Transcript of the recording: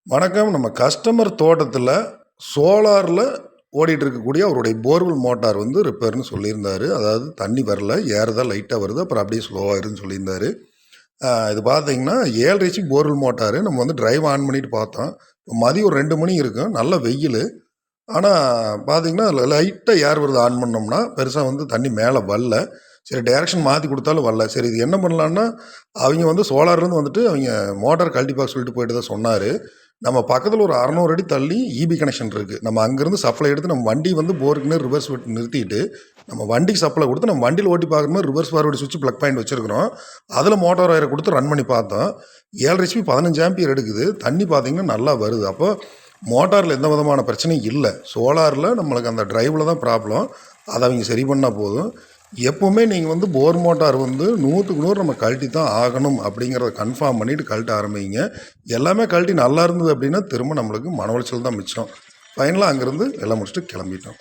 வணக்கம். நம்ம கஸ்டமர் தோட்டத்தில் சோலாரில் ஓடிட்டு இருக்கக்கூடிய அவருடைய போர்வெல் மோட்டார் வந்து ரிப்பேர்னு சொல்லியிருந்தாரு. அதாவது தண்ணி வரல, ஏறுதான் லைட்டாக வருது, அப்புறம் அப்படியே ஸ்லோவாகிருன்னு சொல்லியிருந்தாரு. இது பார்த்தீங்கன்னா 7:30க்கு போர்வெல் மோட்டாரு. நம்ம வந்து டிரைவ் ஆன் பண்ணிட்டு பார்த்தோம். மதியம் ஒரு 2 மணி இருக்கும், நல்ல வெயில். ஆனால் பார்த்தீங்கன்னா லைட்டாக ஏர் வருது. ஆன் பண்ணோம்னா பெருசாக வந்து தண்ணி மேலே வரல. சரி, டைரக்ஷன் மாற்றி கொடுத்தாலும் வரல. சரி, இது என்ன பண்ணலான்னா அவங்க வந்து சோலார்லேருந்து வந்துட்டு அவங்க மோட்டார் கழட்டி பார்க்க சொல்லிட்டு போயிட்டு தான் சொன்னார். நம்ம பக்கத்தில் ஒரு 600 அடி தள்ளி இபி கனெக்ஷன் இருக்குது. நம்ம அங்கேருந்து சப்ளை எடுத்து நம்ம வண்டி வந்து போருக்கு ரிவர்ஸ் விட்டு நிறுத்திட்டு நம்ம வண்டிக்கு சப்ளை கொடுத்து நம்ம வண்டியில் ஓட்டி பார்க்குற மாதிரி ரிவர்ஸ் ஃபார்வர்டு சுவிட்ச் ப்ளக் பாயிண்ட் வச்சுருக்கிறோம். அதில் மோட்டார் ஒயரை கொடுத்து ரன் பண்ணி பார்த்தோம். 7 HP 15 ஆம்பியர் எடுக்குது. தண்ணி பார்த்திங்கன்னா நல்லா வருது. அப்போ மோட்டாரில் எந்த விதமான பிரச்சனையும் இல்லை. சோலாரில் நம்மளுக்கு அந்த டிரைவில் தான் ப்ராப்ளம். அதை அவங்க சரி பண்ணால் போதும். எப்போவுமே நீங்கள் வந்து போர் மோட்டார் வந்து 100க்கு 100 நம்ம கழட்டி தான் ஆகணும் அப்படிங்கிறத கன்ஃபார்ம் பண்ணிவிட்டு கழட்ட ஆரம்பிங்க. எல்லாமே கழட்டி நல்லா இருந்தது அப்படின்னா திரும்ப நம்மளுக்கு மன உளைச்சல் தான் மிச்சம். ஃபைனலாக அங்கேருந்து எல்லாம் முடிச்சுட்டு கிளம்பிட்டோம்.